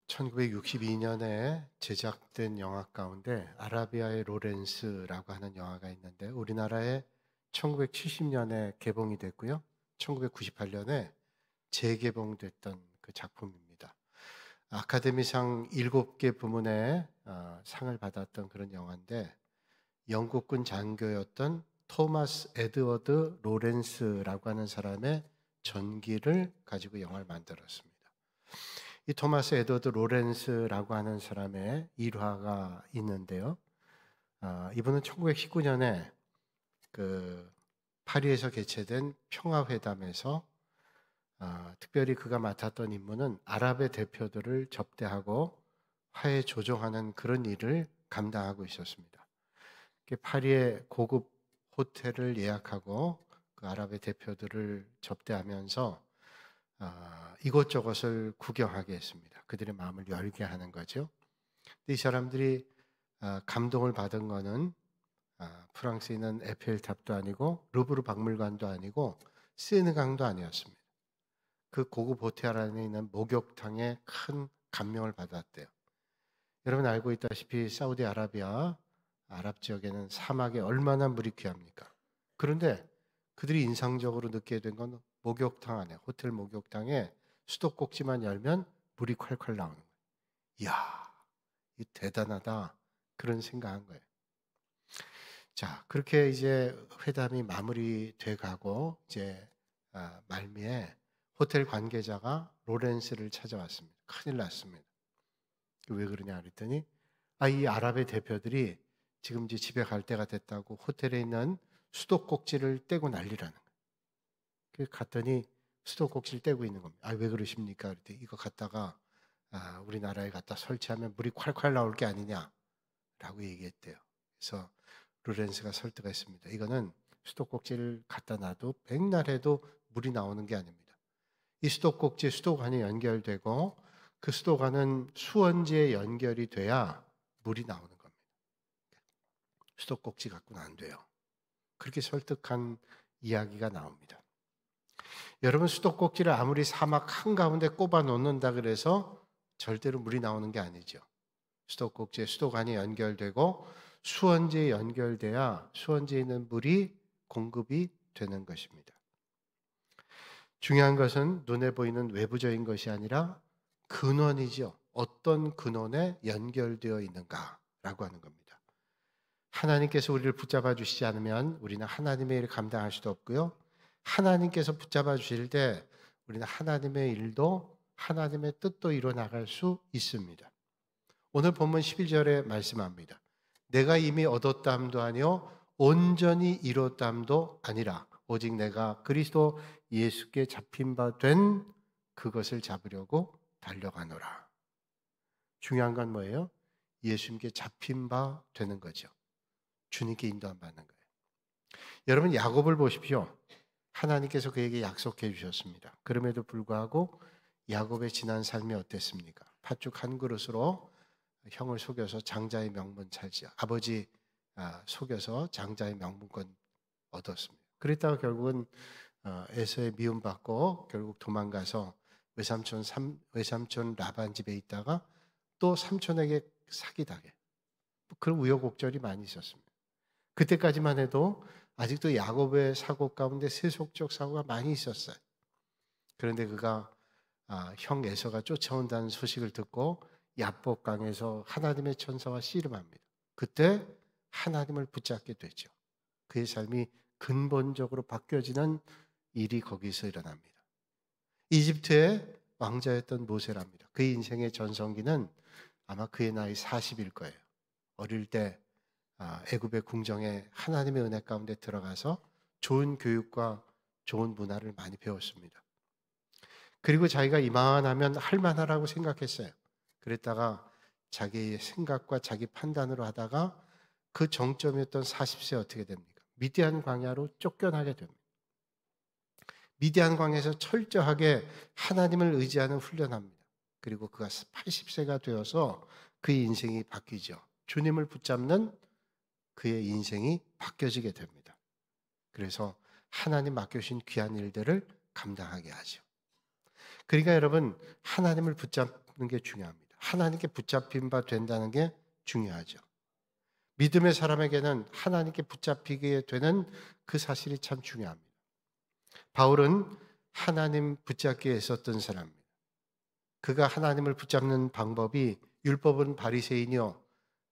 1962년에 제작된 영화 가운데 아라비아의 로렌스라고 하는 영화가 있는데 우리나라에 1970년에 개봉이 됐고요. 1998년에 재개봉됐던 그 작품입니다. 아카데미상 7개 부문에 상을 받았던 그런 영화인데 영국군 장교였던 토마스 에드워드 로렌스라고 하는 사람의 전기를 가지고 영화를 만들었습니다. 이 토마스 에드워드 로렌스라고 하는 사람의 일화가 있는데요. 이분은 1919년에 그 파리에서 개최된 평화회담에서 특별히 그가 맡았던 임무는 아랍의 대표들을 접대하고 화해 조정하는 그런 일을 감당하고 있었습니다. 파리의 고급 호텔을 예약하고 그 아랍의 대표들을 접대하면서 이곳저곳을 구경하게 했습니다. 그들의 마음을 열게 하는 거죠. 이 사람들이 감동을 받은 거는 프랑스에 있는 에펠탑도 아니고 루브르 박물관도 아니고 세느강도 아니었습니다. 그 고급 호텔 안에 있는 목욕탕에 큰 감명을 받았대요. 여러분 알고 있다시피 사우디아라비아 아랍 지역에는 사막에 얼마나 물이 귀합니까? 그런데 그들이 인상적으로 느끼게 된 건 목욕탕 안에, 호텔 목욕탕에 수도꼭지만 열면 물이 콸콸 나오는 거예요. 이야, 이 대단하다. 그런 생각한 거예요. 자, 그렇게 이제 회담이 마무리돼 가고 이제 말미에 호텔 관계자가 로렌스를 찾아왔습니다. 큰일 났습니다. 왜 그러냐 그랬더니 이 아랍의 대표들이 지금 이제 집에 갈 때가 됐다고 호텔에 있는 수도꼭지를 떼고 난리라는 거예요. 그래서 갔더니 수도꼭지를 떼고 있는 겁니다. 왜 그러십니까? 그랬더니 이거 갖다가 우리나라에 갖다 설치하면 물이 콸콸 나올 게 아니냐라고 얘기했대요. 그래서 로렌스가 설득했습니다. 이거는 수도꼭지를 갖다 놔도 백날 해도 물이 나오는 게 아닙니다. 이 수도꼭지에 수도관이 연결되고 그 수도관은 수원지에 연결이 돼야 물이 나오는 겁니다. 수도꼭지 갖고는 안 돼요. 그렇게 설득한 이야기가 나옵니다. 여러분, 수도꼭지를 아무리 사막 한가운데 꼽아 놓는다 그래서 절대로 물이 나오는 게 아니죠. 수도꼭지에 수도관이 연결되고 수원지에 연결돼야 수원지에 있는 물이 공급이 되는 것입니다. 중요한 것은 눈에 보이는 외부적인 것이 아니라 근원이죠. 어떤 근원에 연결되어 있는가라고 하는 겁니다. 하나님께서 우리를 붙잡아 주시지 않으면 우리는 하나님의 일을 감당할 수도 없고요. 하나님께서 붙잡아 주실 때 우리는 하나님의 일도 하나님의 뜻도 이뤄나갈 수 있습니다. 오늘 본문 11절에 말씀합니다. 내가 이미 얻었담도 아니요 온전히 이뤘담도 아니라 오직 내가 그리스도 예수께 잡힌 바 된 그것을 잡으려고 달려가노라. 중요한 건 뭐예요? 예수님께 잡힌 바 되는 거죠. 주님께 인도함 받는 거예요. 여러분 야곱을 보십시오. 하나님께서 그에게 약속해 주셨습니다. 그럼에도 불구하고 야곱의 지난 삶이 어땠습니까? 팥죽 한 그릇으로 형을 속여서 장자의 명분 차지하 아버지 속여서 장자의 명분권 얻었습니다. 그랬다가 결국은 에서의 미움받고 결국 도망가서 외삼촌 라반 집에 있다가 또 삼촌에게 사기당해. 그런 우여곡절이 많이 있었습니다. 그때까지만 해도 아직도 야곱의 사고 가운데 세속적 사고가 많이 있었어요. 그런데 그가 형 에서가 쫓아온다는 소식을 듣고 야복강에서 하나님의 천사와 씨름합니다. 그때 하나님을 붙잡게 되죠. 그의 삶이 근본적으로 바뀌어지는 일이 거기서 일어납니다. 이집트의 왕자였던 모세랍니다. 그의 인생의 전성기는 아마 그의 나이 40일 거예요. 어릴 때 애굽의 궁정에 하나님의 은혜 가운데 들어가서 좋은 교육과 좋은 문화를 많이 배웠습니다. 그리고 자기가 이만하면 할만하라고 생각했어요. 그랬다가 자기의 생각과 자기 판단으로 하다가 그 정점이었던 40세 어떻게 됩니까? 미디안 광야로 쫓겨나게 됩니다. 미디안 광야에서 철저하게 하나님을 의지하는 훈련합니다. 그리고 그가 80세가 되어서 그의 인생이 바뀌죠. 주님을 붙잡는 그의 인생이 바뀌어지게 됩니다. 그래서 하나님 맡겨주신 귀한 일들을 감당하게 하죠. 그러니까 여러분 하나님을 붙잡는 게 중요합니다. 하나님께 붙잡힌 바 된다는 게 중요하죠. 믿음의 사람에게는 하나님께 붙잡히게 되는 그 사실이 참 중요합니다. 바울은 하나님 붙잡기에 애썼던 사람입니다. 그가 하나님을 붙잡는 방법이 율법은 바리새인이요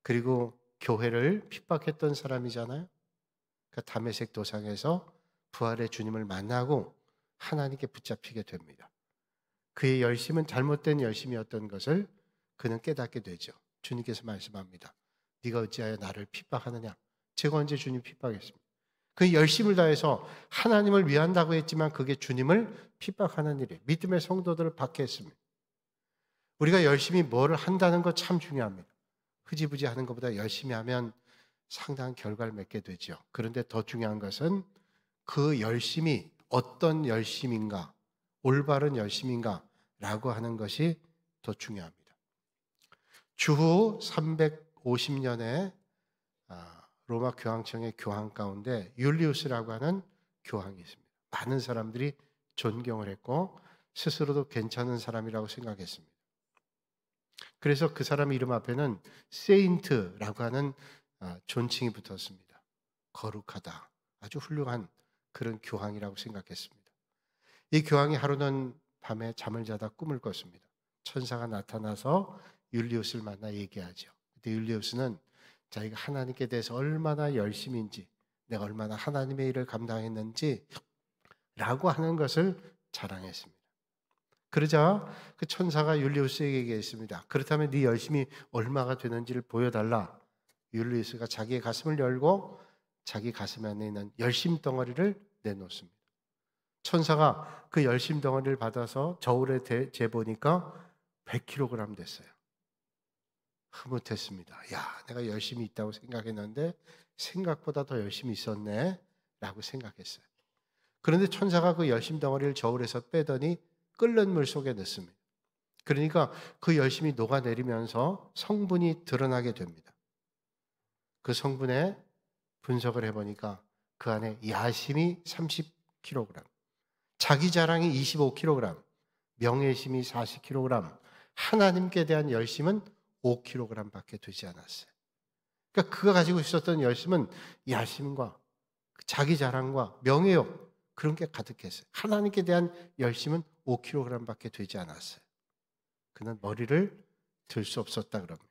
그리고 교회를 핍박했던 사람이잖아요. 그 다메섹 도상에서 부활의 주님을 만나고 하나님께 붙잡히게 됩니다. 그의 열심은 잘못된 열심이었던 것을 그는 깨닫게 되죠. 주님께서 말씀합니다. 네가 어찌하여 나를 핍박하느냐. 제가 언제 주님 핍박했습니까? 그 열심을 다해서 하나님을 위한다고 했지만 그게 주님을 핍박하는 일이에요. 믿음의 성도들을 박해했습니다. 우리가 열심히 뭐를 한다는 것 참 중요합니다. 흐지부지 하는 것보다 열심히 하면 상당한 결과를 맺게 되죠. 그런데 더 중요한 것은 그 열심이 어떤 열심인가, 올바른 열심인가라고 하는 것이 더 중요합니다. 주후 350년에 로마 교황청의 교황 가운데 율리우스라고 하는 교황이 있습니다. 많은 사람들이 존경을 했고 스스로도 괜찮은 사람이라고 생각했습니다. 그래서 그 사람 이름 앞에는 세인트라고 하는 존칭이 붙었습니다. 거룩하다, 아주 훌륭한 그런 교황이라고 생각했습니다. 이 교황이 하루는 밤에 잠을 자다 꿈을 꿨습니다. 천사가 나타나서 율리우스를 만나 얘기하죠. 그때 율리우스는 자기가 하나님께 대해서 얼마나 열심인지, 내가 얼마나 하나님의 일을 감당했는지 라고 하는 것을 자랑했습니다. 그러자 그 천사가 율리우스에게 얘기했습니다. 그렇다면 네 열심이 얼마가 되는지를 보여달라. 율리우스가 자기의 가슴을 열고 자기 가슴 안에 있는 열심 덩어리를 내놓습니다. 천사가 그 열심 덩어리를 받아서 저울에 재보니까 100kg 됐어요. 흐뭇했습니다. 야, 내가 열심히 있다고 생각했는데 생각보다 더 열심히 있었네 라고 생각했어요. 그런데 천사가 그 열심 덩어리를 저울에서 빼더니 끓는 물 속에 넣습니다. 그러니까 그 열심이 녹아내리면서 성분이 드러나게 됩니다. 그 성분에 분석을 해보니까 그 안에 야심이 30kg, 자기 자랑이 25kg, 명예심이 40kg, 하나님께 대한 열심은 5kg 밖에 되지 않았어요. 그러니까 그가 가지고 있었던 열심은 야심과 자기 자랑과 명예욕 그런 게 가득했어요. 하나님께 대한 열심은 5kg 밖에 되지 않았어요. 그는 머리를 들 수 없었다 그럽니다.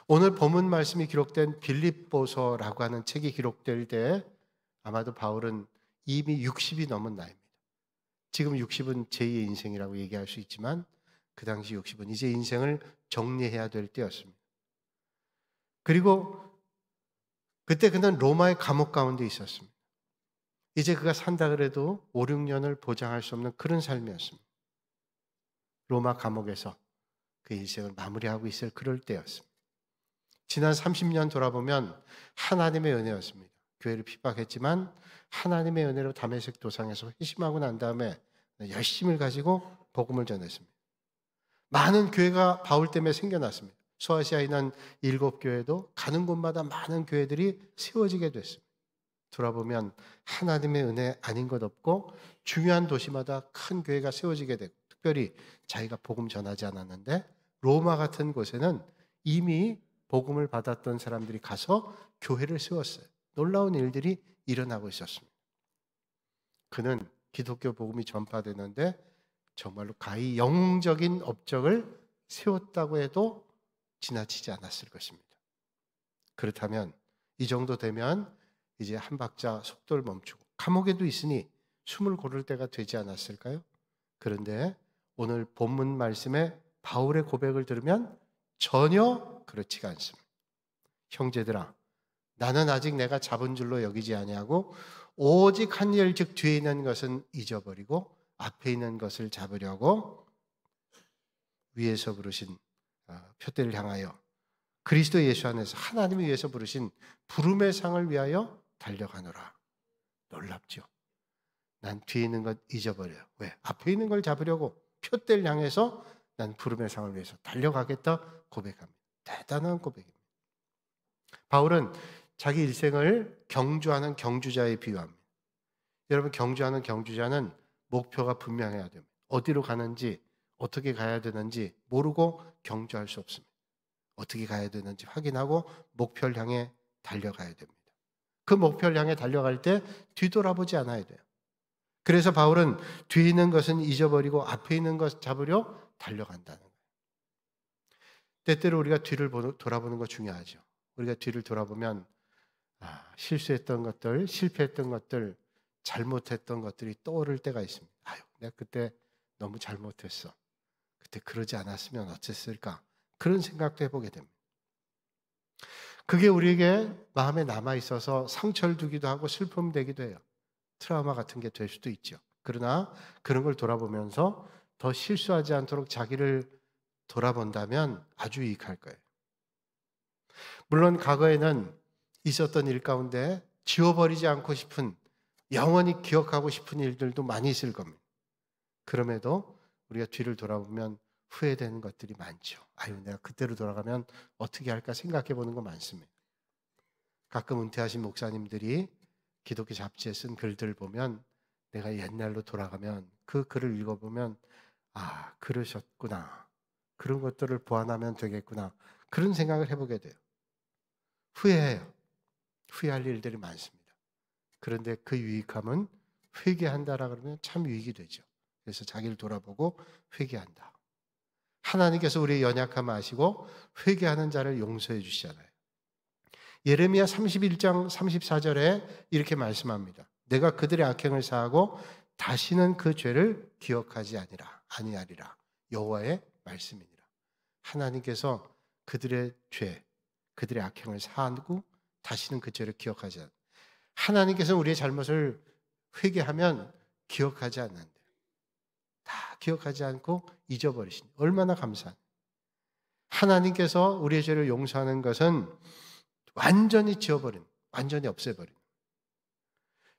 오늘 본문 말씀이 기록된 빌립보서라고 하는 책이 기록될 때 아마도 바울은 이미 60이 넘은 나이입니다. 지금 60은 제2의 인생이라고 얘기할 수 있지만 그 당시 60은 이제 인생을 정리해야 될 때였습니다. 그리고 그때 그는 로마의 감옥 가운데 있었습니다. 이제 그가 산다 그래도 5, 6년을 보장할 수 없는 그런 삶이었습니다. 로마 감옥에서 그 인생을 마무리하고 있을 그럴 때였습니다. 지난 30년 돌아보면 하나님의 은혜였습니다. 교회를 핍박했지만 하나님의 은혜로 다메섹 도상에서 회심하고 난 다음에 열심을 가지고 복음을 전했습니다. 많은 교회가 바울 때문에 생겨났습니다. 소아시아에 있는 7교회도 가는 곳마다 많은 교회들이 세워지게 됐습니다. 돌아보면 하나님의 은혜 아닌 것 없고 중요한 도시마다 큰 교회가 세워지게 됐고 특별히 자기가 복음 전하지 않았는데 로마 같은 곳에는 이미 복음을 받았던 사람들이 가서 교회를 세웠어요. 놀라운 일들이 일어나고 있었습니다. 그는 기독교 복음이 전파되는데 정말로 가히 영웅적인 업적을 세웠다고 해도 지나치지 않았을 것입니다. 그렇다면 이 정도 되면 이제 한 박자 속도를 멈추고 감옥에도 있으니 숨을 고를 때가 되지 않았을까요? 그런데 오늘 본문 말씀에 바울의 고백을 들으면 전혀 그렇지가 않습니다. 형제들아, 나는 아직 내가 잡은 줄로 여기지 아니하고 오직 한 일 즉 뒤에 있는 것은 잊어버리고 앞에 있는 것을 잡으려고 위에서 부르신 표대를 향하여 그리스도 예수 안에서 하나님이 위해서 부르신 부름의 상을 위하여 달려가노라. 놀랍죠? 난 뒤에 있는 것 잊어버려요. 왜? 앞에 있는 걸 잡으려고 표대를 향해서 난 부름의 상을 위해서 달려가겠다 고백합니다. 대단한 고백입니다. 바울은 자기 일생을 경주하는 경주자에 비유합니다. 여러분, 경주하는 경주자는 목표가 분명해야 됩니다. 어디로 가는지, 어떻게 가야 되는지 모르고 경주할 수 없습니다. 어떻게 가야 되는지 확인하고 목표를 향해 달려가야 됩니다. 그 목표를 향해 달려갈 때 뒤돌아보지 않아야 돼요. 그래서 바울은 뒤에 있는 것은 잊어버리고 앞에 있는 것 잡으려 달려간다는 거예요. 때때로 우리가 뒤를 돌아보는 거 중요하죠. 우리가 뒤를 돌아보면 실수했던 것들, 실패했던 것들, 잘못했던 것들이 떠오를 때가 있습니다. 아유, 내가 그때 너무 잘못했어. 그때 그러지 않았으면 어땠을까? 그런 생각도 해보게 됩니다. 그게 우리에게 마음에 남아있어서 상처를 주기도 하고 슬픔 되기도 해요. 트라우마 같은 게 될 수도 있죠. 그러나 그런 걸 돌아보면서 더 실수하지 않도록 자기를 돌아본다면 아주 유익할 거예요. 물론 과거에는 있었던 일 가운데 지워버리지 않고 싶은, 영원히 기억하고 싶은 일들도 많이 있을 겁니다. 그럼에도 우리가 뒤를 돌아보면 후회되는 것들이 많죠. 아유, 내가 그때로 돌아가면 어떻게 할까 생각해 보는 거 많습니다. 가끔 은퇴하신 목사님들이 기독교 잡지에 쓴 글들 보면 내가 옛날로 돌아가면 그 글을 읽어보면 그러셨구나. 그런 것들을 보완하면 되겠구나. 그런 생각을 해보게 돼요. 후회해요. 후회할 일들이 많습니다. 그런데 그 유익함은 회개한다라 그러면 참 유익이 되죠. 그래서 자기를 돌아보고 회개한다. 하나님께서 우리의 연약함을 아시고 회개하는 자를 용서해 주시잖아요. 예레미야 31장 34절에 이렇게 말씀합니다. 내가 그들의 악행을 사하고 다시는 그 죄를 기억하지 아니하리라. 여호와의 말씀이니라. 하나님께서 그들의 죄, 그들의 악행을 사하고 다시는 그 죄를 기억하지 않는다. 하나님께서 우리의 잘못을 회개하면 기억하지 않는다. 다 기억하지 않고 잊어버리신, 얼마나 감사한. 하나님께서 우리의 죄를 용서하는 것은 완전히 지워버린, 완전히 없애버린.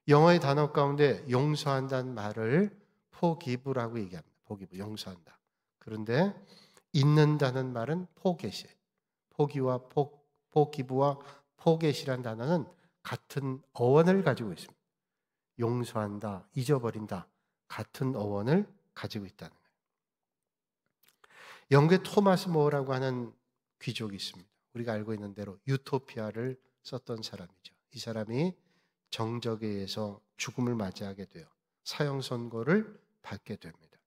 영어의 단어 가운데 용서한다는 말을 포기브라고 얘기합니다. 포기브, 용서한다. 그런데 잊는다는 말은 포겟이에요. 포기브와 포겟이라는 단어는 같은 어원을 가지고 있습니다. 용서한다, 잊어버린다, 같은 어원을 가지고 있다는 거예요. 영국의 토마스 모어라고 하는 귀족이 있습니다. 우리가 알고 있는 대로 유토피아를 썼던 사람이죠. 이 사람이 정적에 의해서 죽음을 맞이하게 되어 사형 선고를 받게 됩니다.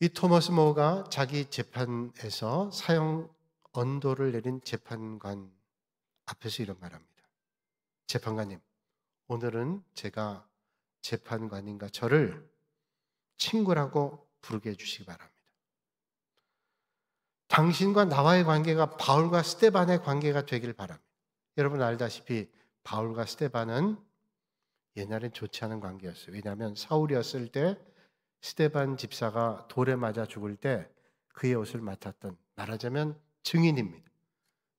이 토마스 모어가 자기 재판에서 사형 언도를 내린 재판관 앞에서 이런 말합니다. 재판관님, 오늘은 제가 재판관인가 저를 친구라고 부르게 해주시기 바랍니다. 당신과 나와의 관계가 바울과 스데반의 관계가 되길 바랍니다. 여러분 알다시피 바울과 스데반은 옛날엔 좋지 않은 관계였어요. 왜냐하면 사울이었을 때 스데반 집사가 돌에 맞아 죽을 때 그의 옷을 맡았던, 말하자면 증인입니다.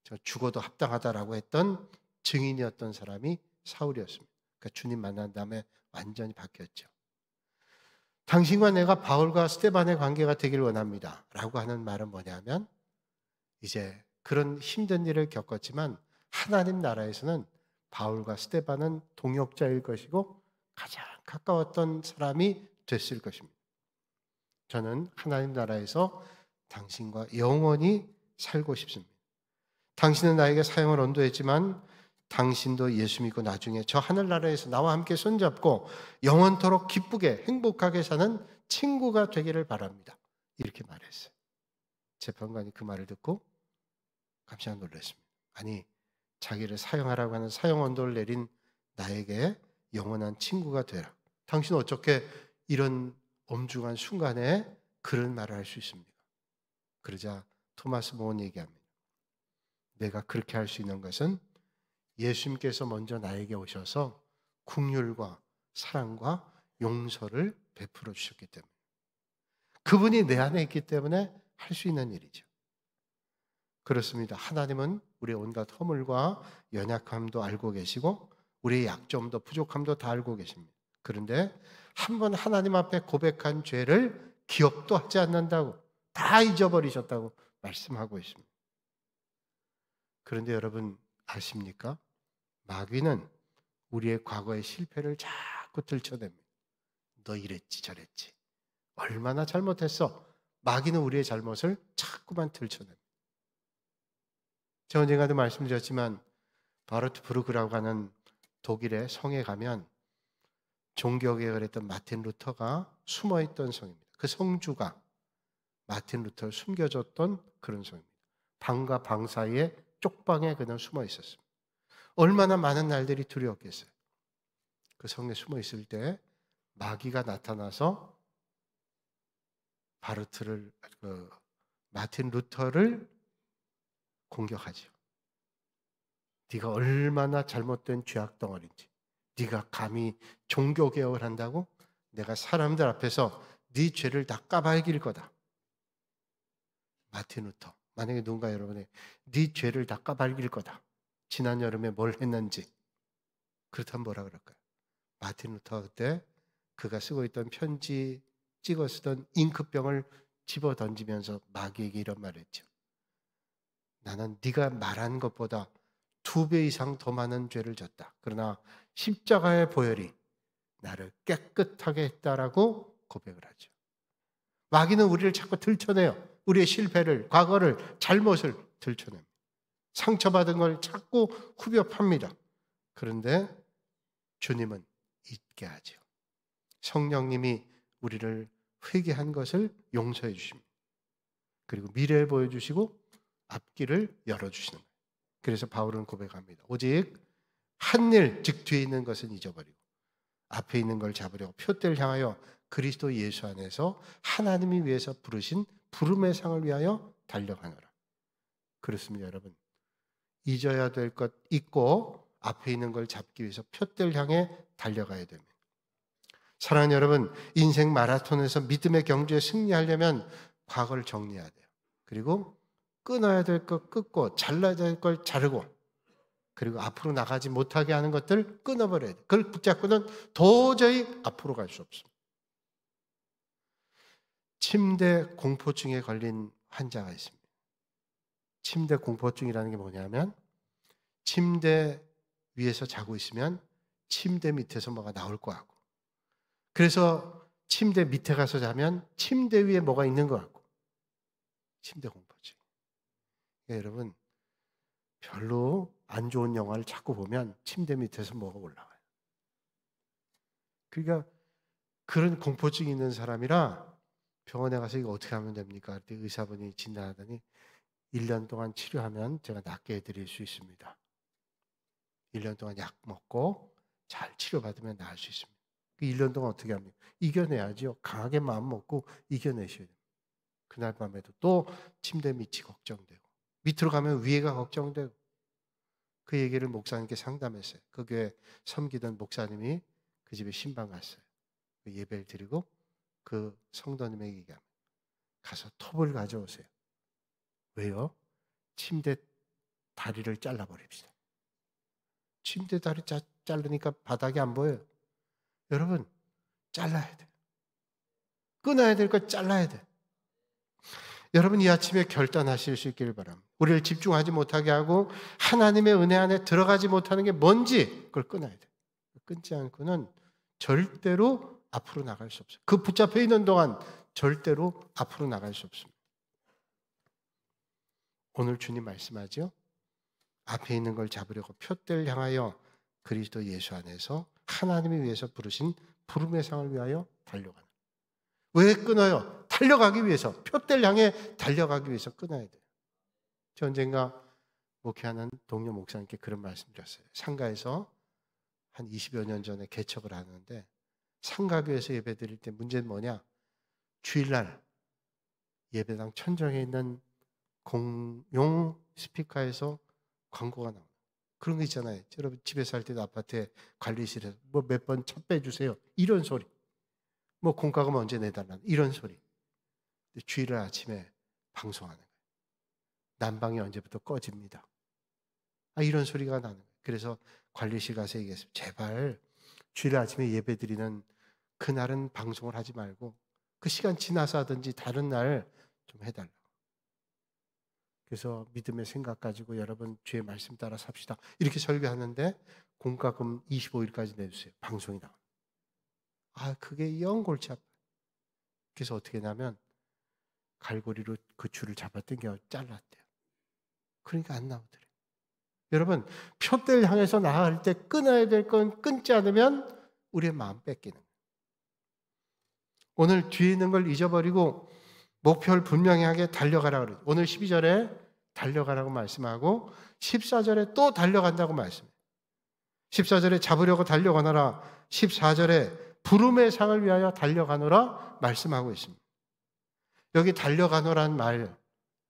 저 죽어도 합당하다라고 했던 증인이었던 사람이 사울이었습니다. 그러니까 주님 만난 다음에 완전히 바뀌었죠. 당신과 내가 바울과 스데반의 관계가 되길 원합니다 라고 하는 말은 뭐냐면, 이제 그런 힘든 일을 겪었지만 하나님 나라에서는 바울과 스데반은 동역자일 것이고 가장 가까웠던 사람이 됐을 것입니다. 저는 하나님 나라에서 당신과 영원히 살고 싶습니다. 당신은 나에게 사형을 언도했지만 당신도 예수 믿고 나중에 저 하늘나라에서 나와 함께 손잡고 영원토록 기쁘게 행복하게 사는 친구가 되기를 바랍니다. 이렇게 말했어요. 재판관이 그 말을 듣고 깜짝 놀랐습니다. 아니, 자기를 사형하라고 하는 사형 언도를 내린 나에게 영원한 친구가 되라. 당신은 어떻게 이런 엄중한 순간에 그런 말을 할 수 있습니까? 그러자 토마스 모어는 얘기합니다. 내가 그렇게 할 수 있는 것은 예수님께서 먼저 나에게 오셔서 긍휼과 사랑과 용서를 베풀어 주셨기 때문에, 그분이 내 안에 있기 때문에 할 수 있는 일이죠. 그렇습니다. 하나님은 우리의 온갖 허물과 연약함도 알고 계시고 우리의 약점도 부족함도 다 알고 계십니다. 그런데 한번 하나님 앞에 고백한 죄를 기억도 하지 않는다고, 다 잊어버리셨다고 말씀하고 있습니다. 그런데 여러분 아십니까? 마귀는 우리의 과거의 실패를 자꾸 들춰냅니다. 너 이랬지 저랬지. 얼마나 잘못했어. 마귀는 우리의 잘못을 자꾸만 들춰냅니다. 제가 언젠가도 말씀드렸지만 바르트부르크라고 하는 독일의 성에 가면 종교개혁을 했던 마틴 루터가 숨어있던 성입니다. 그 성주가 마틴 루터를 숨겨줬던 그런 성입니다. 방과 방 사이에 쪽방에 그냥 숨어 있었습니다. 얼마나 많은 날들이 두려웠겠어요. 그 성에 숨어 있을 때 마귀가 나타나서 마틴 루터를 공격하죠. 네가 얼마나 잘못된 죄악 덩어리인지, 네가 감히 종교개혁을 한다고? 내가 사람들 앞에서 네 죄를 다 까발길 거다. 마틴 루터, 만약에 누군가 여러분이 네 죄를 다 까발길 거다. 지난 여름에 뭘 했는지. 그렇다면 뭐라 그럴까요? 마틴 루터가 그때 그가 쓰고 있던 편지 찍어 쓰던 잉크병을 집어 던지면서 마귀에게 이런 말을 했죠. 나는 네가 말한 것보다 2배 이상 더 많은 죄를 졌다. 그러나 십자가의 보혈이 나를 깨끗하게 했다라고 고백을 하죠. 마귀는 우리를 자꾸 들춰내요. 우리의 실패를, 과거를, 잘못을 들춰냅니다. 상처받은 걸 자꾸 후벼 팝니다. 그런데 주님은 잊게 하죠. 성령님이 우리를 회개한 것을 용서해 주십니다. 그리고 미래를 보여주시고 앞길을 열어주시는 거예요. 그래서 바울은 고백합니다. 오직 한 일, 즉 뒤에 있는 것은 잊어버리고 앞에 있는 걸 잡으려고 표대를 향하여 그리스도 예수 안에서 하나님이 위해서 부르신 부름의 상을 위하여 달려가노라. 그렇습니다, 여러분. 잊어야 될 것 잊고 앞에 있는 걸 잡기 위해서 표대를 향해 달려가야 됩니다. 사랑하는 여러분, 인생 마라톤에서 믿음의 경주에 승리하려면 과거를 정리해야 돼요. 그리고 끊어야 될 것 끊고 잘라야 될 걸 자르고 그리고 앞으로 나가지 못하게 하는 것들 끊어버려야 돼요. 그걸 붙잡고는 도저히 앞으로 갈 수 없습니다. 침대 공포증에 걸린 환자가 있습니다. 침대 공포증이라는 게 뭐냐면 침대 위에서 자고 있으면 침대 밑에서 뭐가 나올 것 같고 그래서 침대 밑에 가서 자면 침대 위에 뭐가 있는 것 같고 침대 공포증. 그러니까 여러분 별로 안 좋은 영화를 자꾸 보면 침대 밑에서 뭐가 올라와요. 그러니까 그런 공포증이 있는 사람이라 병원에 가서 이거 어떻게 하면 됩니까? 그때 의사분이 진단하더니 1년 동안 치료하면 제가 낫게 해드릴 수 있습니다. 1년 동안 약 먹고 잘 치료받으면 나을 수 있습니다. 그 1년 동안 어떻게 합니까? 이겨내야죠. 강하게 마음 먹고 이겨내셔야 됩니다. 그날 밤에도 또 침대 밑이 걱정되고 밑으로 가면 위에가 걱정되고 그 얘기를 목사님께 상담했어요. 그 교회 섬기던 목사님이 그 집에 신방 갔어요. 그 예배를 드리고 그 성도님에게 얘기합니다. 가서 톱을 가져오세요. 왜요? 침대 다리를 잘라버립시다. 침대 다리 자르니까 바닥이 안 보여요. 여러분 잘라야 돼요. 끊어야 될 거 잘라야 돼요. 여러분 이 아침에 결단하실 수 있기를 바랍니다. 우리를 집중하지 못하게 하고 하나님의 은혜 안에 들어가지 못하는 게 뭔지 그걸 끊어야 돼요. 끊지 않고는 절대로 앞으로 나갈 수 없어요. 그 붙잡혀 있는 동안 절대로 앞으로 나갈 수 없습니다. 오늘 주님 말씀하죠. 앞에 있는 걸 잡으려고 표대를 향하여 그리스도 예수 안에서 하나님이 위해서 부르신 부름의 상을 위하여 달려가는. 왜 끊어요? 달려가기 위해서, 표대를 향해 달려가기 위해서 끊어야 돼요. 저 언젠가 목회하는 동료 목사님께 그런 말씀 드렸어요. 상가에서 한 20여 년 전에 개척을 하는데 상가교회에서 예배 드릴 때 문제는 뭐냐? 주일날 예배당 천정에 있는 공용 스피커에서 광고가 나와요. 그런 거 있잖아요. 여러분 집에서 할 때도 아파트에 관리실에서 뭐 몇 번 첫 빼주세요. 이런 소리. 뭐 공과금 언제 내달라. 이런 소리. 주일날 아침에 방송하는 거예요. 난방이 언제부터 꺼집니다. 이런 소리가 나는 거예요. 그래서 관리실 가서 얘기했어요. 제발 주일 아침에 예배 드리는 그날은 방송을 하지 말고 그 시간 지나서 하든지 다른 날 좀 해달라고. 그래서 믿음의 생각 가지고 여러분 주의 말씀 따라 삽시다. 이렇게 설교하는데 공과금 25일까지 내주세요. 방송이 나와. 그게 영 골치 아파요. 그래서 어떻게 하냐면 갈고리로 그 줄을 잡아당겨 잘랐대요. 그러니까 안 나오더래요. 여러분, 표대를 향해서 나아갈 때 끊어야 될 건 끊지 않으면 우리의 마음 뺏기는 거예요. 오늘 뒤에 있는 걸 잊어버리고 목표를 분명하게 달려가라고 그래요. 오늘 12절에 달려가라고 말씀하고 14절에 또 달려간다고 말씀해요. 14절에 잡으려고 달려가노라, 14절에 부름의 상을 위하여 달려가노라 말씀하고 있습니다. 여기 달려가노란 말,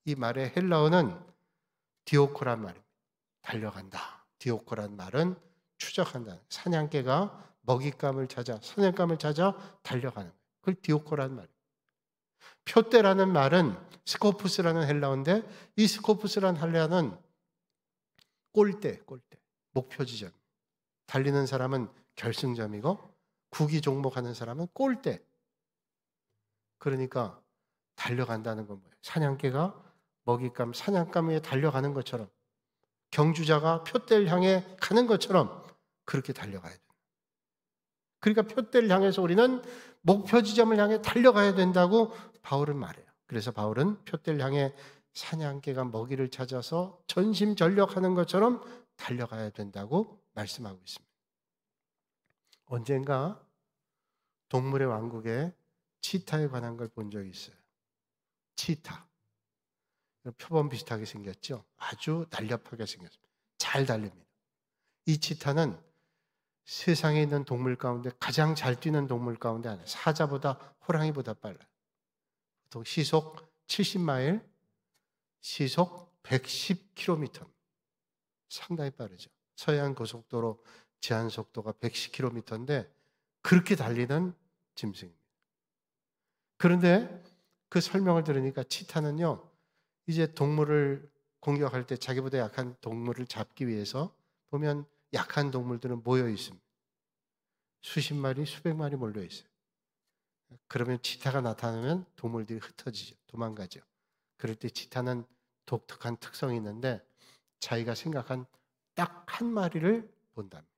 이 말의 헬라어는 디오코란 말입니다. 달려간다. 디오코란 말은 추적한다. 사냥개가 먹잇감을 찾아, 사냥감을 찾아 달려가는 거예요. 그걸 디오코란 말이에요. 표대라는 말은 스코푸스라는 헬라어인데, 이 스코푸스라는 헬라어는 골대, 목표 지점. 달리는 사람은 결승점이고 구기 종목하는 사람은 골대. 그러니까 달려간다는 건 뭐예요? 사냥개가 먹잇감, 사냥감 위에 달려가는 것처럼, 경주자가 표대를 향해 가는 것처럼 그렇게 달려가야 돼요. 그러니까 표대를 향해서 우리는 목표 지점을 향해 달려가야 된다고 바울은 말해요. 그래서 바울은 표대를 향해 사냥개가 먹이를 찾아서 전심전력하는 것처럼 달려가야 된다고 말씀하고 있습니다. 언젠가 동물의 왕국에 치타에 관한 걸 본 적이 있어요. 치타. 표범 비슷하게 생겼죠? 아주 날렵하게 생겼습니다. 잘 달립니다. 이 치타는 세상에 있는 동물 가운데 가장 잘 뛰는 동물 가운데 하나. 사자보다, 호랑이보다 빨라요. 보통 시속 70마일, 시속 110km. 상당히 빠르죠. 서해안 고속도로 제한 속도가 110km인데 그렇게 달리는 짐승입니다. 그런데 그 설명을 들으니까 치타는요, 이제 동물을 공격할 때 자기보다 약한 동물을 잡기 위해서 보면 약한 동물들은 모여 있습니다. 수십 마리, 수백 마리 몰려 있어요. 그러면 치타가 나타나면 동물들이 흩어지죠. 도망가죠. 그럴 때 치타는 독특한 특성이 있는데 자기가 생각한 딱 한 마리를 본답니다.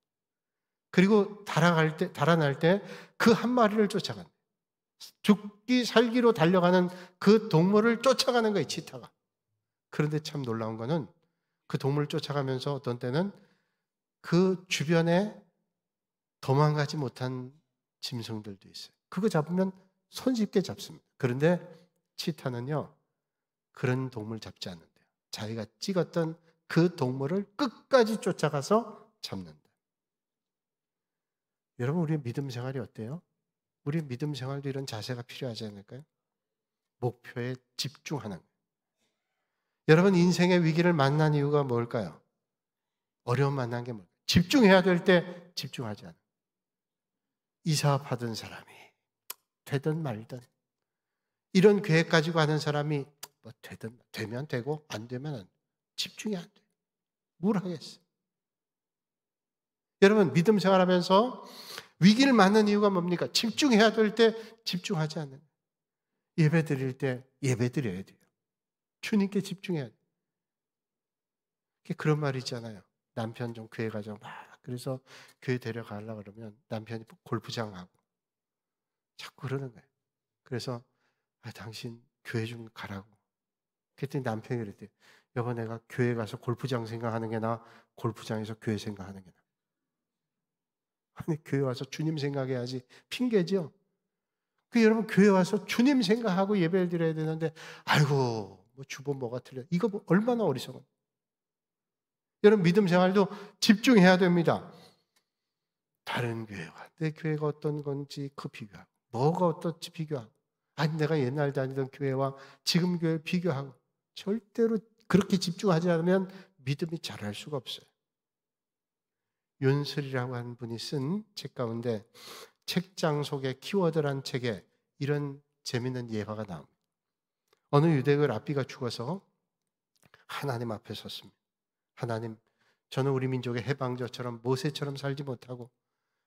그리고 달아날 때 그 한 마리를 쫓아간다. 죽기 살기로 달려가는 그 동물을 쫓아가는 거예요, 치타가. 그런데 참 놀라운 거는 그 동물을 쫓아가면서 어떤 때는 그 주변에 도망가지 못한 짐승들도 있어요. 그거 잡으면 손쉽게 잡습니다. 그런데 치타는요, 그런 동물 잡지 않는데요. 자기가 찍었던 그 동물을 끝까지 쫓아가서 잡는다. 여러분, 우리의 믿음 생활이 어때요? 우리 믿음 생활도 이런 자세가 필요하지 않을까요? 목표에 집중하는 거예요. 여러분, 인생의 위기를 만난 이유가 뭘까요? 어려움 만난 게 뭘까요? 집중해야 될 때 집중하지 않아요. 이사 받은 사람이 되든 말든, 이런 계획 가지고 하는 사람이 뭐 되면 되고 안 되면 안 돼. 집중이 안 돼. 뭘 하겠어요? 여러분, 믿음 생활하면서 위기를 맞는 이유가 뭡니까? 집중해야 될 때 집중하지 않는 거예요. 예배 드릴 때 예배 드려야 돼요. 주님께 집중해야 돼요. 그런 말이 있잖아요. 남편 좀 교회 가자 막, 그래서 교회 데려가려고 그러면 남편이 골프장 가고 자꾸 그러는 거예요. 그래서 당신 교회 좀 가라고. 그랬더니 남편이 그랬대요. 여보, 내가 교회 가서 골프장 생각하는 게 나아, 골프장에서 교회 생각하는 게 나아. 아니, 교회 와서 주님 생각해야지. 핑계죠. 여러분, 교회 와서 주님 생각하고 예배를 드려야 되는데, 아이고, 뭐 주보 뭐가 틀려. 이거 뭐 얼마나 어리석은. 여러분, 믿음 생활도 집중해야 됩니다. 다른 교회와 내 교회가 어떤 건지 그 비교하고, 뭐가 어떨지 비교하고, 아니 내가 옛날 다니던 교회와 지금 교회 비교하고, 절대로 그렇게 집중하지 않으면 믿음이 자랄 수가 없어요. 윤슬이라고 하는 분이 쓴 책 가운데 책장 속의 키워드란 책에 이런 재미있는 예화가 나옵니다. 어느 유대교 랍비가 죽어서 하나님 앞에 섰습니다. 하나님, 저는 우리 민족의 해방자처럼 모세처럼 살지 못하고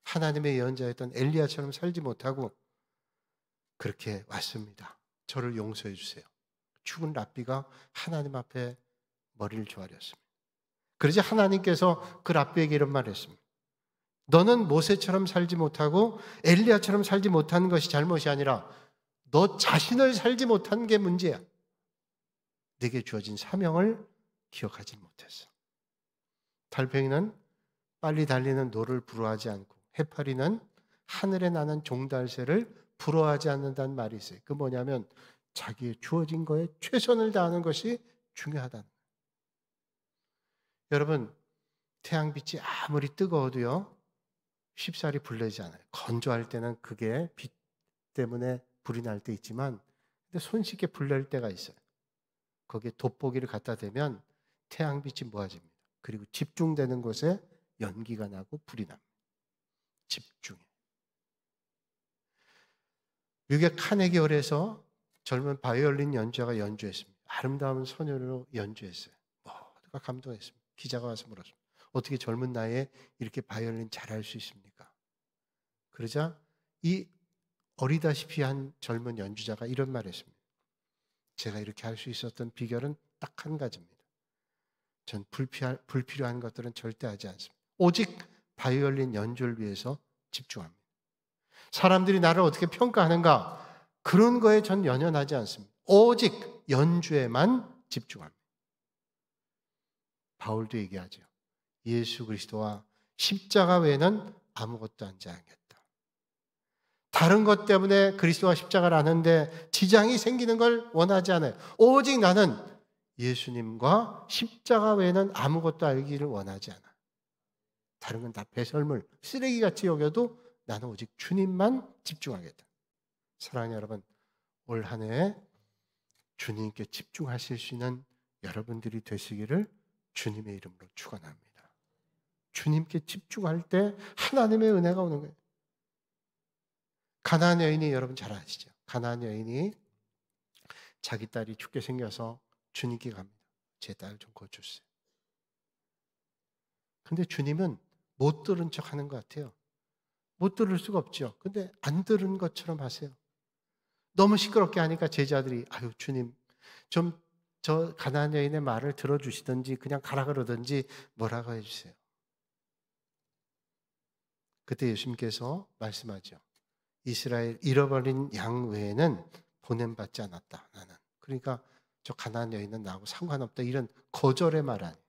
하나님의 예언자였던 엘리야처럼 살지 못하고 그렇게 왔습니다. 저를 용서해 주세요. 죽은 랍비가 하나님 앞에 머리를 조아렸습니다. 그러자 하나님께서 그 랍비에게 이런 말을 했습니다. 너는 모세처럼 살지 못하고 엘리야처럼 살지 못하는 것이 잘못이 아니라 너 자신을 살지 못한 게 문제야. 내게 주어진 사명을 기억하지 못했어. 달팽이는 빨리 달리는 노를 부러워하지 않고 해파리는 하늘에 나는 종달새를 부러워하지 않는다는 말이 있어요. 그 뭐냐면 자기의 주어진 거에 최선을 다하는 것이 중요하다는 거예요. 여러분, 태양빛이 아무리 뜨거워도요, 쉽사리 불내지 않아요. 건조할 때는 그게 빛 때문에 불이 날 때 있지만, 근데 손쉽게 불낼 때가 있어요. 거기에 돋보기를 갖다 대면 태양빛이 모아집니다. 그리고 집중되는 곳에 연기가 나고 불이 납니다. 집중해. 미국의 카네기홀에서 젊은 바이올린 연주자가 연주했습니다. 아름다운 선율로 연주했어요. 모두가 감동했습니다. 기자가 와서 물었습니다. 어떻게 젊은 나이에 이렇게 바이올린 잘할 수 있습니까? 그러자 이 어리다시피 한 젊은 연주자가 이런 말을 했습니다. 제가 이렇게 할 수 있었던 비결은 딱 한 가지입니다. 전 불필요한 것들은 절대 하지 않습니다. 오직 바이올린 연주를 위해서 집중합니다. 사람들이 나를 어떻게 평가하는가? 그런 거에 전 연연하지 않습니다. 오직 연주에만 집중합니다. 바울도 얘기하죠. 예수 그리스도와 십자가 외에는 아무것도 하지 않겠다. 다른 것 때문에 그리스도와 십자가를 아는데 지장이 생기는 걸 원하지 않아요. 오직 나는 예수님과 십자가 외에는 아무것도 알기를 원하지 않아. 다른 건 다 배설물, 쓰레기같이 여겨도 나는 오직 주님만 집중하겠다. 사랑하는 여러분, 올 한 해 주님께 집중하실 수 있는 여러분들이 되시기를 주님의 이름으로 축원합니다. 주님께 집중할 때 하나님의 은혜가 오는 거예요. 가나안 여인이 여러분 잘 아시죠? 가나안 여인이 자기 딸이 죽게 생겨서 주님께 갑니다. 제 딸 좀 고쳐주세요. 근데 주님은 못 들은 척 하는 것 같아요. 못 들을 수가 없죠. 근데 안 들은 것처럼 하세요. 너무 시끄럽게 하니까 제자들이 아유 주님 좀 저 가나안 여인의 말을 들어주시든지 그냥 가라 그러든지 뭐라고 해주세요. 그때 예수님께서 말씀하죠. 이스라엘 잃어버린 양 외에는 보냄받지 않았다 나는. 그러니까 저 가나안 여인은 나하고 상관없다 이런 거절의 말 아니에요.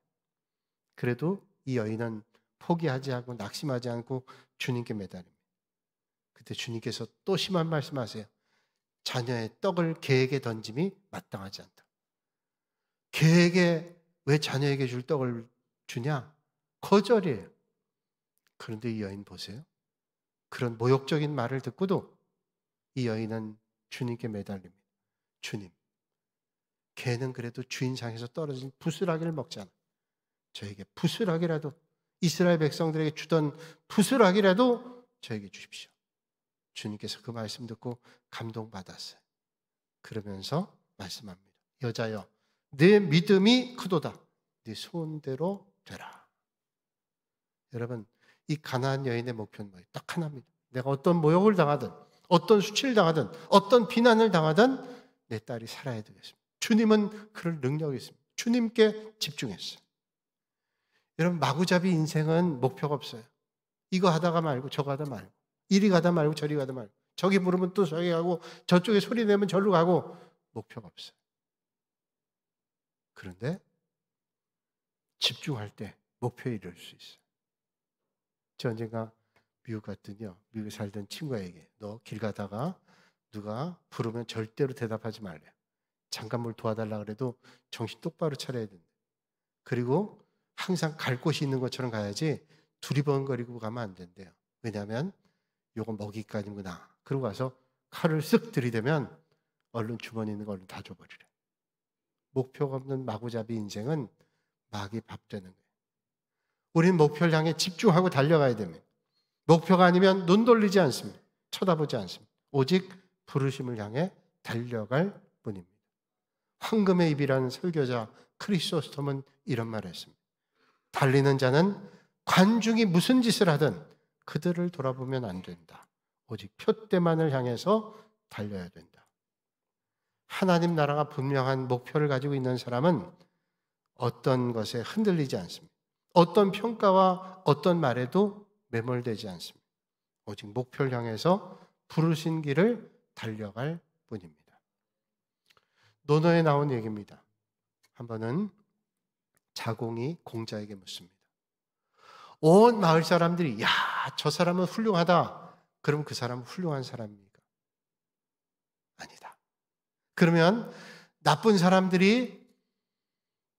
그래도 이 여인은 포기하지 않고 낙심하지 않고 주님께 매달립니다. 그때 주님께서 또 심한 말씀하세요. 자녀의 떡을 개에게 던짐이 마땅하지 않다. 개에게 왜 자녀에게 줄 떡을 주냐? 거절이에요. 그런데 이 여인 보세요. 그런 모욕적인 말을 듣고도 이 여인은 주님께 매달립니다. 주님, 개는 그래도 주인상에서 떨어진 부스라기를 먹잖아. 저에게 부스라기라도 이스라엘 백성들에게 주던 부스라기라도 저에게 주십시오. 주님께서 그 말씀 듣고 감동받았어요. 그러면서 말씀합니다. 여자여, 내 믿음이 크도다. 네 소원대로 되라. 여러분, 이 가나안 여인의 목표는 뭐예요? 딱 하나입니다. 내가 어떤 모욕을 당하든 어떤 수치를 당하든 어떤 비난을 당하든 내 딸이 살아야 되겠습니다. 주님은 그럴 능력이 있습니다. 주님께 집중했어요. 여러분, 마구잡이 인생은 목표가 없어요. 이거 하다가 말고 저거 하다 말고 이리 가다 말고 저리 가다 말고 저기 부르면 또 저기 가고 저쪽에 소리 내면 저리로 가고 목표가 없어요. 그런데 집중할 때 목표에 이를 수 있어요. 저 언젠가 미국 갔더니요. 미국에 살던 친구에게 너 길 가다가 누가 부르면 절대로 대답하지 말래. 잠깐 뭘 도와달라 그래도 정신 똑바로 차려야 된다. 그리고 항상 갈 곳이 있는 것처럼 가야지 두리번거리고 가면 안 된대요. 왜냐하면 요거 먹잇감이구나. 그러고 가서 칼을 쓱 들이대면 얼른 주머니에 있는 거 얼른 다 줘버리래. 목표가 없는 마구잡이 인생은 막이 밥 되는 거예요. 우리는 목표를 향해 집중하고 달려가야 됩니다. 목표가 아니면 눈 돌리지 않습니다. 쳐다보지 않습니다. 오직 부르심을 향해 달려갈 뿐입니다. 황금의 입이라는 설교자 크리소스톰은 이런 말을 했습니다. 달리는 자는 관중이 무슨 짓을 하든 그들을 돌아보면 안 된다. 오직 표대만을 향해서 달려야 된다. 하나님 나라가 분명한 목표를 가지고 있는 사람은 어떤 것에 흔들리지 않습니다. 어떤 평가와 어떤 말에도 매몰되지 않습니다. 오직 목표를 향해서 부르신 길을 달려갈 뿐입니다. 논어에 나온 얘기입니다. 한 번은 자공이 공자에게 묻습니다. 온 마을 사람들이 야, 저 사람은 훌륭하다. 그럼 그 사람은 훌륭한 사람입니까? 아니다. 그러면 나쁜 사람들이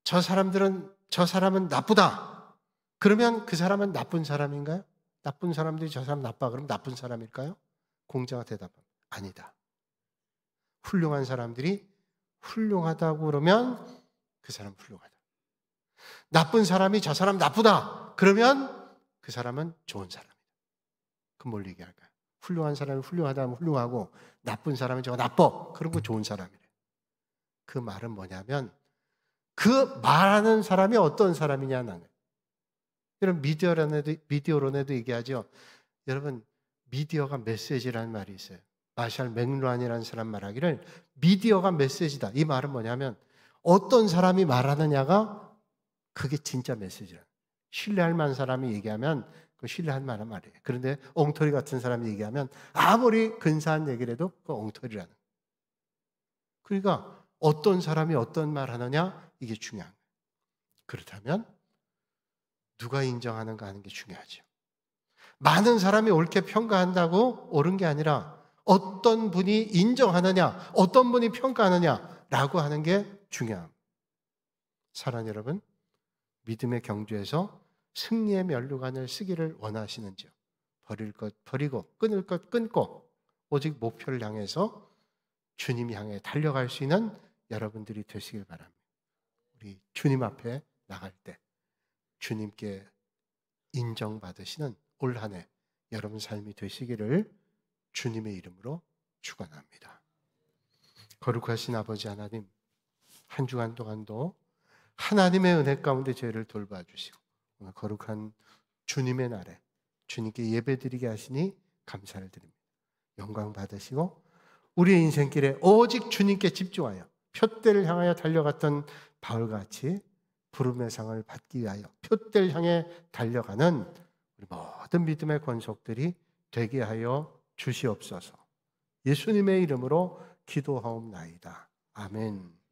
저 사람은 나쁘다. 그러면 그 사람은 나쁜 사람인가요? 나쁜 사람들이 저 사람 나빠. 그럼 나쁜 사람일까요? 공자가 대답합니다. 아니다. 훌륭한 사람들이 훌륭하다고 그러면 그 사람은 훌륭하다. 나쁜 사람이 저 사람 나쁘다. 그러면 그 사람은 좋은 사람이다. 그럼 뭘 얘기할까요? 훌륭한 사람이 훌륭하다면 훌륭하고 나쁜 사람이 저거 나빠. 그런 거 좋은 사람이래. 그 말은 뭐냐면 그 말하는 사람이 어떤 사람이냐는 거예요. 여러분 미디어론에도 얘기하죠. 여러분 미디어가 메시지라는 말이 있어요. 마샬 맥루한이라는 사람 말하기를 미디어가 메시지다. 이 말은 뭐냐면 어떤 사람이 말하느냐가 그게 진짜 메시지라. 신뢰할 만한 사람이 얘기하면 그 신뢰할 만한 말이에요. 그런데 엉터리 같은 사람이 얘기하면 아무리 근사한 얘기를 해도 그 엉터리라는 거예요. 그러니까 어떤 사람이 어떤 말 하느냐 이게 중요한 거예요. 그렇다면 누가 인정하는가 하는 게 중요하죠. 많은 사람이 옳게 평가한다고 옳은 게 아니라 어떤 분이 인정하느냐, 어떤 분이 평가하느냐라고 하는 게 중요합니다. 사랑하는 여러분, 믿음의 경주에서 승리의 면류관을 쓰기를 원하시는지요? 버릴 것 버리고 끊을 것 끊고 오직 목표를 향해서 주님 향해 달려갈 수 있는 여러분들이 되시길 바랍니다. 우리 주님 앞에 나갈 때 주님께 인정받으시는 올 한 해 여러분 삶이 되시기를 주님의 이름으로 축원합니다. 거룩하신 아버지 하나님, 한 주간 동안도 하나님의 은혜 가운데 저희를 돌봐주시고 오늘 거룩한 주님의 날에 주님께 예배드리게 하시니 감사를 드립니다. 영광 받으시고 우리의 인생길에 오직 주님께 집중하여 푯대를 향하여 달려갔던 바울같이 부름의 상을 받기 위하여 푯대를 향해 달려가는 우리 모든 믿음의 권속들이 되게 하여 주시옵소서. 예수님의 이름으로 기도하옵나이다. 아멘.